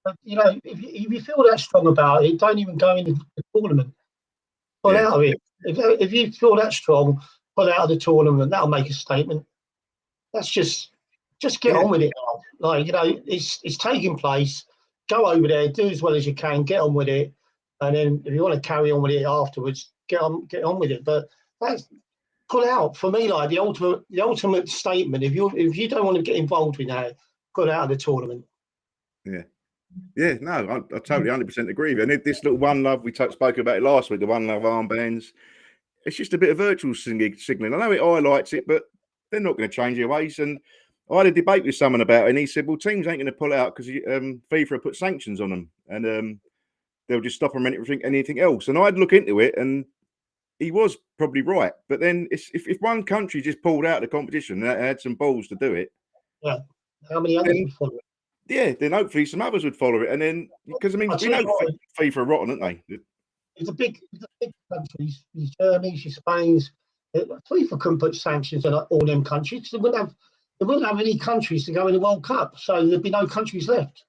S4: But if you feel that strong about it, don't even go into the tournament. Pull out of it. If you feel that strong, pull out of the tournament. That'll make a statement. That's just get on with it now. Like, it's taking place. Go over there, do as well as you can, get on with it, and then if you want to carry on with it afterwards, get on with it. But that's pull out for me. Like the ultimate statement. If you don't want to get involved with that, pull out of the tournament.
S3: Yeah, no, I totally 100% agree with you. And this little One Love, we spoke about it last week, the One Love armbands, it's just a bit of virtual signalling. I know it highlights it, but they're not going to change their ways. And I had a debate with someone about it, and he said, well, teams ain't going to pull out because FIFA put sanctions on them, and they'll just stop them anything else. And I'd look into it, and he was probably right. But then if one country just pulled out of the competition and had some balls to do it,
S4: yeah, how many others would follow it?
S3: Yeah, then hopefully some others would follow it, and then because we know FIFA are rotten, aren't they?
S4: It's a big countries, these Germany's, your Spain's. FIFA couldn't put sanctions on all them countries. They wouldn't have any countries to go in the World Cup, so there'd be no countries left.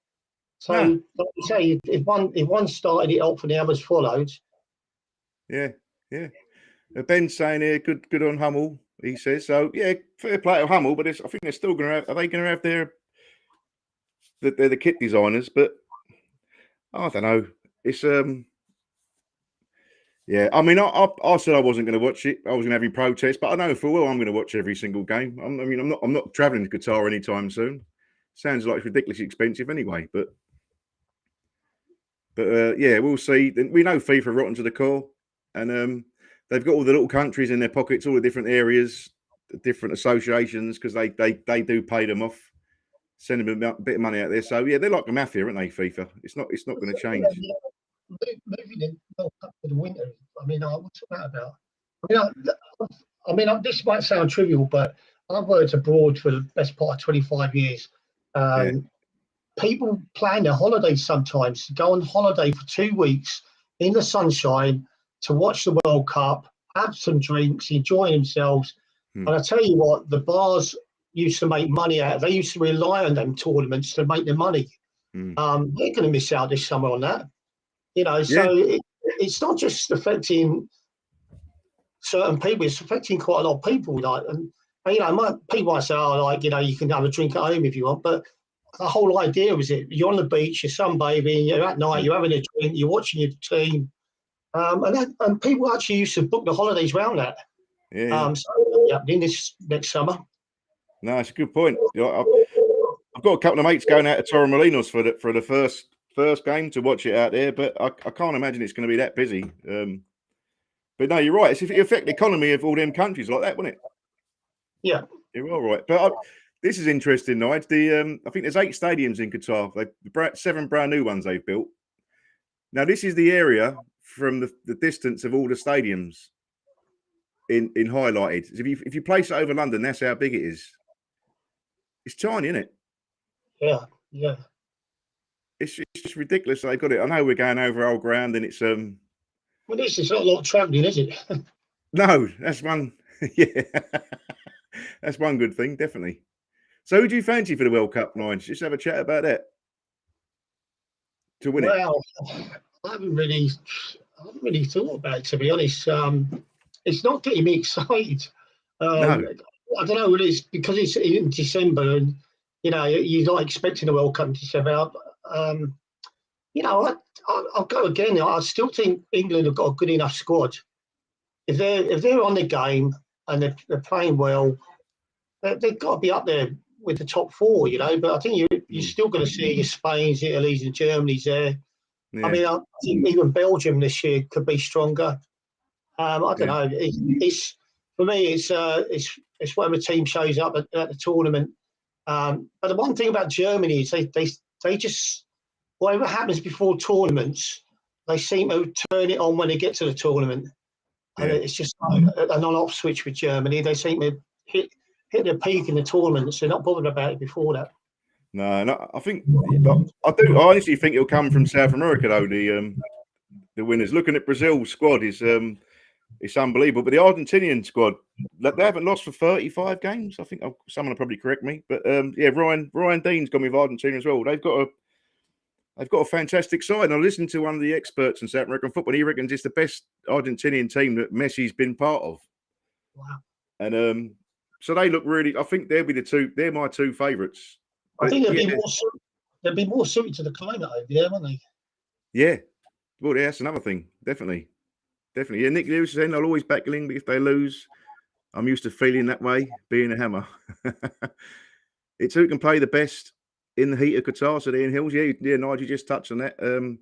S4: So, like you say, if one started it off and the others followed.
S3: Yeah. Ben's saying here, good on Hummel. He says so. Yeah, fair play to Hummel, but I think they're still going to have. Are they going to have their? They're the kit designers, but I don't know. It's yeah. I mean, I said I wasn't going to watch it. I was going to have any protest, but I know for well I'm going to watch every single game. I'm not travelling to Qatar anytime soon. Sounds like it's ridiculously expensive anyway, but But yeah, we'll see. We know FIFA are rotten to the core, and they've got all the little countries in their pockets, all the different areas, different associations, because they do pay them off, send them a bit of money out there. So yeah, they're like a mafia, aren't they? FIFA. It's not going to change.
S4: Moving the World Cup to the winter. I mean, what's that about? This might sound trivial, but I've worked abroad for the best part of 25 years. People plan their holidays sometimes to go on holiday for 2 weeks in the sunshine to watch the World Cup, have some drinks, enjoy themselves. And I tell you what, the bars used to make money out. They used to rely on them tournaments to make their money. They're going to miss out this summer on that. So it's not just affecting certain people; it's affecting quite a lot of people. People might say, you can have a drink at home if you want, but the whole idea is you're on the beach, you're sunbathing, you're at night, you're having a drink, you're watching your team, and people actually used to book the holidays around that. In this next summer.
S3: No, it's a good point. I've got a couple of mates going out to Torremolinos for the first game to watch it out there, but I can't imagine it's going to be that busy. But no, you're right. It affect the economy of all them countries like that, wouldn't it?
S4: Yeah,
S3: you're all right. But this is interesting, Nigel. I think there's 8 stadiums in Qatar. 7 brand new ones they've built. Now, this is the area from the distance of all the stadiums in highlighted. If you place it over London, that's how big it is. It's tiny, isn't it?
S4: Yeah.
S3: It's just ridiculous. They got it. I know we're going over old ground, and it's
S4: Well, this is not a lot of travelling, is it?
S3: No, that's one. Yeah, that's one good thing, definitely. So, who do you fancy for the World Cup, Nigel? Just have a chat about that to win it.
S4: Well, I haven't really thought about it, to be honest. It's not getting me excited.
S3: No.
S4: I don't know what it is, because it's in December, and you're not expecting the World Cup in December. I'll go again. I still think England have got a good enough squad. If they're on the game and they're playing well, they've got to be up there with the top 4. But I think you're still going to see your Spain's, Italy's, and Germany's there. Yeah. I mean, I think even Belgium this year could be stronger. I don't know. It's for me. It's whatever team shows up at the tournament. But the one thing about Germany is they just, whatever happens before tournaments, they seem to turn it on when they get to the tournament. And it's just like an on-off switch with Germany. They seem to hit their peak in the tournaments. They're not bothered about it before that.
S3: No, I think I honestly think it'll come from South America though. The winners. Looking at Brazil's squad is it's unbelievable. But the Argentinian squad, they haven't lost for 35 games. I think someone will probably correct me. But Ryan Dean's gone with Argentina as well. They've got a fantastic side. And I listened to one of the experts in South American football. He reckons it's the best Argentinian team that Messi's been part of.
S4: Wow.
S3: And so they look really. I think they'll be the two. They're my 2 favourites.
S4: I think they'll be more suited to the climate over there, won't they?
S3: Yeah. Well, yeah, that's another thing. Definitely. Yeah, Nick Lewis saying I'll always back England if they lose. I'm used to feeling that way, being a hammer. It's who can play the best in the heat of Qatar, so Ian Hills. Yeah, Nigel just touched on that.
S4: Haven't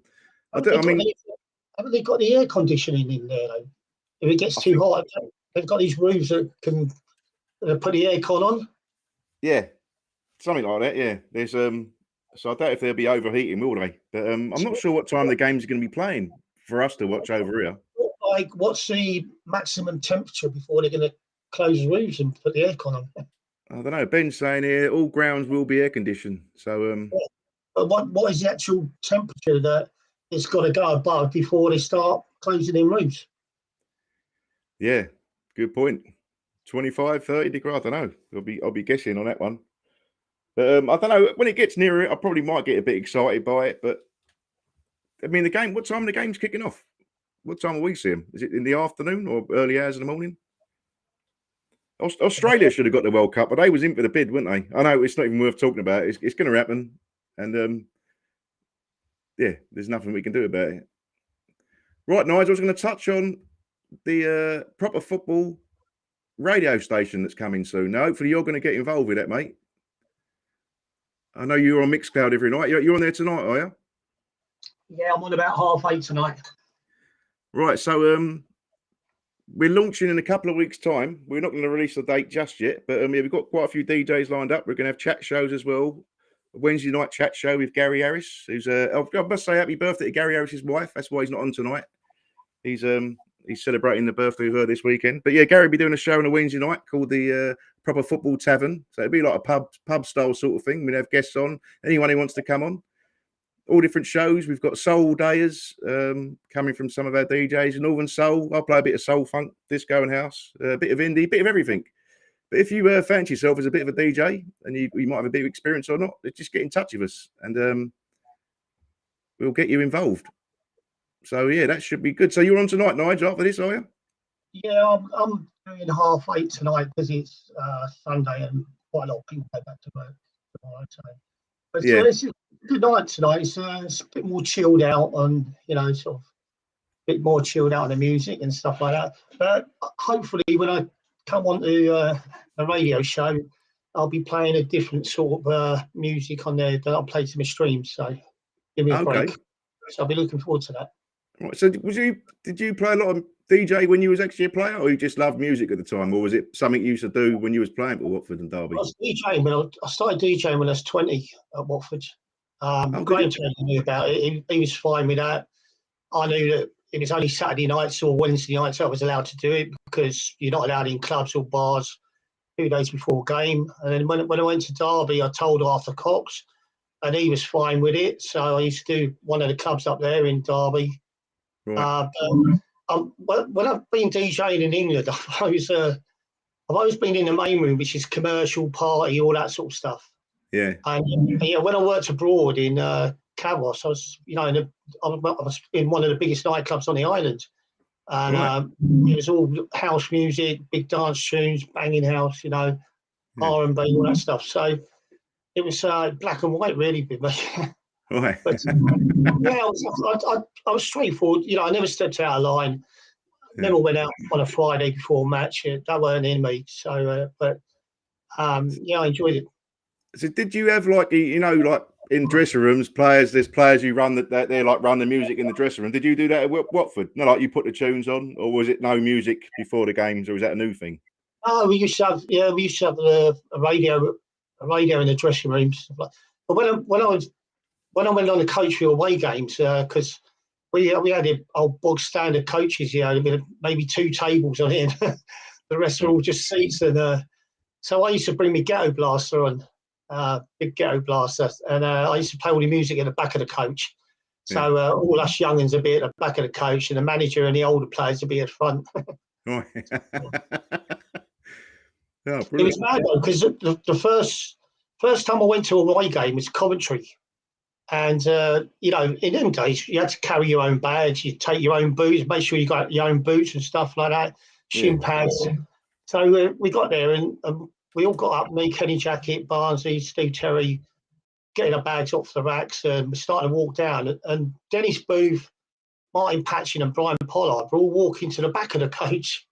S4: they got the air conditioning in there though? If it gets too hot, they've got these roofs that can put the aircon on.
S3: Yeah, something like that. Yeah, there's so I doubt if they'll be overheating, will they? But I'm not sure what time the games are going to be playing for us to watch over here.
S4: Like, what's the maximum temperature before they're going to close the roofs and put the aircon on?
S3: I don't know. Ben's saying here all grounds will be air conditioned. So,
S4: but what is the actual temperature that it's got to go above before they start closing in roofs?
S3: Yeah, good point. 25, 30 degrees. I don't know. I'll be guessing on that one. But I don't know. When it gets nearer it, I probably might get a bit excited by it. But I mean, the game. What time are the games kicking off? What time will we see them? Is it in the afternoon or early hours in the morning? Australia should have got the World Cup, but they was in for the bid, weren't they? I know it's not even worth talking about. It's going to happen, and there's nothing we can do about it. Right, Nigel, I was going to touch on the proper football radio station that's coming soon. Now, hopefully, you're going to get involved with that, mate. I know you're on Mixcloud every night. You're on there tonight, are you?
S4: Yeah, I'm on about 8:30 tonight.
S3: Right, so we're launching in a couple of weeks' time. We're not going to release the date just yet, but yeah, we've got quite a few DJs lined up. We're going to have chat shows as well. A Wednesday night chat show with Gary Harris, who's I must say happy birthday to Gary Harris's wife. That's why he's not on tonight. He's celebrating the birthday of her this weekend. But yeah, Gary will be doing a show on a Wednesday night called the Proper Football Tavern. So it'll be like a pub style sort of thing. We'll have guests on, anyone who wants to come on. All different shows. We've got soul dayers coming from some of our DJs. Northern soul. I'll play a bit of soul, funk, disco and house. A bit of indie, a bit of everything. But if you fancy yourself as a bit of a DJ and you might have a bit of experience or not, just get in touch with us and we'll get you involved. So yeah, that should be good. So you're on tonight, Nigel, after this, are you?
S4: Yeah, I'm doing 8:30 tonight because it's Sunday and quite a lot of people go back to work tomorrow. But
S3: Yeah.
S4: it's a good night tonight. It's a bit more chilled out and, sort of a bit more chilled out on the music and stuff like that. But hopefully when I come on to a radio show, I'll be playing a different sort of music on there that I'll play to my streams. So give me a break. So I'll be looking forward to that.
S3: Right. So did you play a lot of DJ when you was actually a player, or you just loved music at the time, or was it something you used to do when you was playing for Watford and Derby?
S4: I was DJing I started DJing when I was 20 at Watford. Graham told me about it. He was fine with that. I knew that it was only Saturday nights or Wednesday nights I was allowed to do it because you're not allowed in clubs or bars 2 days before a game. And then when I went to Derby, I told Arthur Cox, and he was fine with it. So I used to do one of the clubs up there in Derby.
S3: Right.
S4: When I've been DJing in England, I've always been in the main room, which is commercial, party, all that sort of stuff.
S3: Yeah.
S4: And when I worked abroad in Kavos, I was, I was in one of the biggest nightclubs on the island, and it was all house music, big dance tunes, banging house, R&B, all that stuff. So it was black and white, really, with me.
S3: Right.
S4: But yeah, I was straightforward. I never stepped out of line. Never went out on a Friday before a match. That weren't in me. So, I enjoyed it.
S3: So did you have like in dressing rooms, there's players who run that they like run the music in the dressing room. Did you do that at Watford? No, like you put the tunes on, or was it no music before the games, or was that a new thing?
S4: Oh, we used to have a radio in the dressing rooms. But when I went on the coach for away games, because we had the old bog standard coaches, with maybe 2 tables on it, and the rest were all just seats. And so I used to bring my ghetto blaster on, big ghetto blaster, and I used to play all the music at the back of the coach. So all us young'uns would be at the back of the coach, and the manager and the older players would be at the front.
S3: Right.
S4: It was mad though, because the first time I went to a away game was Coventry. And, in them days, you had to carry your own bags, you take your own boots, make sure you got your own boots and stuff like that, shin pads. So we got there and we all got up, me, Kenny Jackett, Barnsley, Steve Terry, getting our bags off the racks, and we started to walk down. And Dennis Booth, Martin Patchin and Brian Pollard were all walking to the back of the coach.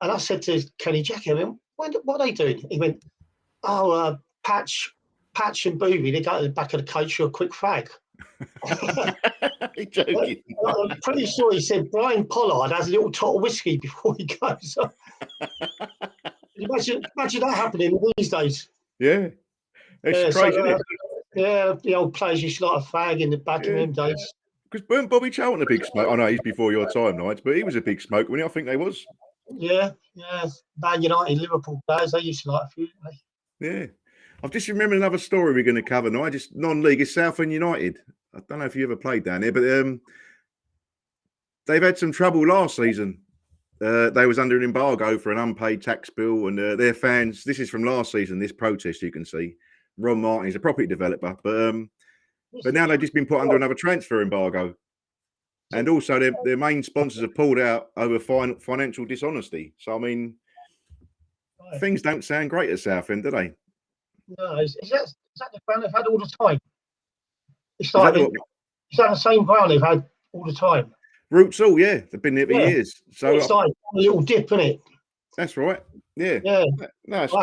S4: And I said to Kenny Jackett, what are they doing? He went, Patch and Booby, they go to the back of the coach for a quick fag.
S3: You're joking.
S4: I'm pretty sure he said Brian Pollard has a little tot of whiskey before he goes. Imagine that happening these days.
S3: Yeah. It's crazy, isn't it?
S4: Yeah, the old players used to like a fag in the back of them days.
S3: Because weren't Bobby Charlton a big smoke? I know he's before your time, Nigel, but he was a big smoke when I think they was.
S4: Yeah. Man United, Liverpool players, they used to like a few, didn't they?
S3: Yeah. I've just remembered another story we're going to cover now. Just non-league is Southend United. I don't know if you ever played down there, but they've had some trouble last season. They was under an embargo for an unpaid tax bill, and their fans. This is from last season. This protest you can see. Ron Martin is a property developer, but now they've just been put under another transfer embargo, and also their main sponsors have pulled out over financial dishonesty. So I mean, things don't sound great at Southend, do they?
S4: No, is that the ground they've had all the time? Is that the same ground they've had all the time?
S3: Roots all, yeah. They've been there for years. So
S4: it's like a little dip, isn't it?
S3: That's right. Yeah.
S4: Yeah.
S3: No, it's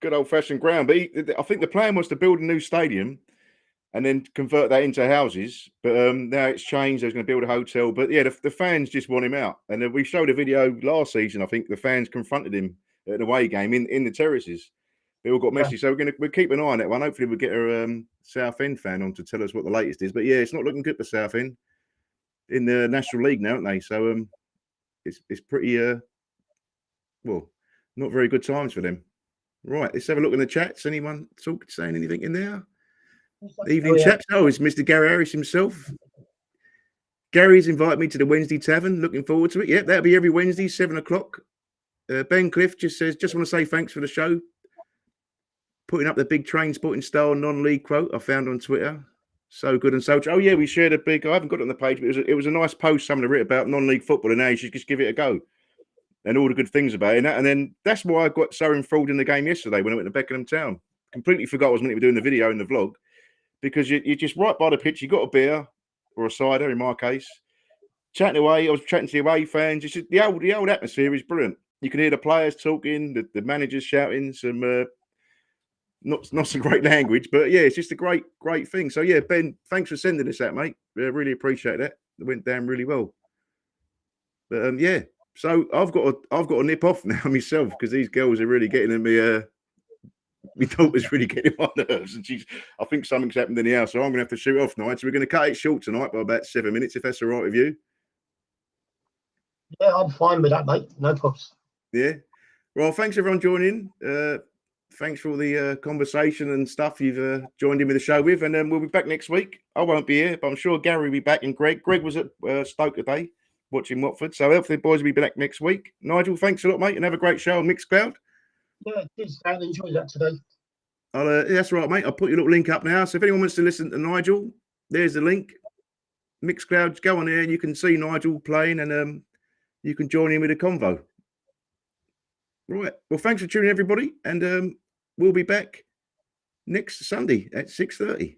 S3: good old fashioned ground. But I think the plan was to build a new stadium and then convert that into houses. But now it's changed. They're going to build a hotel. But yeah, the fans just want him out. And we showed a video last season. I think the fans confronted him at an away game in the terraces. They all got messy. So we'll keep an eye on that one. Hopefully we'll get a Southend fan on to tell us what the latest is. But yeah, it's not looking good for Southend in the National League now, aren't they? So it's pretty well, not very good times for them. Right, let's have a look in the chats. Anyone saying anything in there? Evening, chaps. Oh, it's Mr. Gary Harris himself. Gary's invited me to the Wednesday Tavern. Looking forward to it. Yeah, that'll be every Wednesday, 7 o'clock. Ben Cliff just says, just want to say thanks for the show. Putting up the big train spotting style non-league quote I found on Twitter. So good and so true. Oh, yeah, we shared a big, I haven't got it on the page, but it was a nice post someone had written about non-league football, and now you should just give it a go. And all the good things about it. And then that's why I got so enthralled in the game yesterday when I went to Beckenham Town. Completely forgot I was meant to be doing the video and the vlog, because you're just right by the pitch. You got a beer or a cider, in my case, chatting away. I was chatting to the away fans. It's just, the old atmosphere is brilliant. You can hear the players talking, the managers shouting some not some great language, but yeah, it's just a great thing. So yeah, Ben, thanks for sending us that, mate. Really appreciate that. It went down really well. But yeah. So I've got to nip off now myself, because these girls are really getting at me. My daughter's really getting on my nerves, and I think something's happened in the house, so I'm going to have to shoot off tonight. So we're going to cut it short tonight by about 7 minutes, if that's all right with you.
S4: Yeah, I'm fine with that, mate. No problems.
S3: Yeah. Well, thanks everyone joining. Thanks for all the conversation and stuff you've joined in with the show with, and we'll be back next week. I won't be here, but I'm sure Gary will be back, and Greg. Greg was at Stoke today, watching Watford. So hopefully the boys will be back next week. Nigel, thanks a lot, mate, and have a great show on Mixcloud.
S4: Yeah, I enjoyed that today.
S3: That's right, mate. I'll put your little link up now. So if anyone wants to listen to Nigel, there's the link. Mixcloud, go on there and you can see Nigel playing, and you can join in with a convo. Right. Well, thanks for tuning in, everybody, and we'll be back next Sunday at 6:30.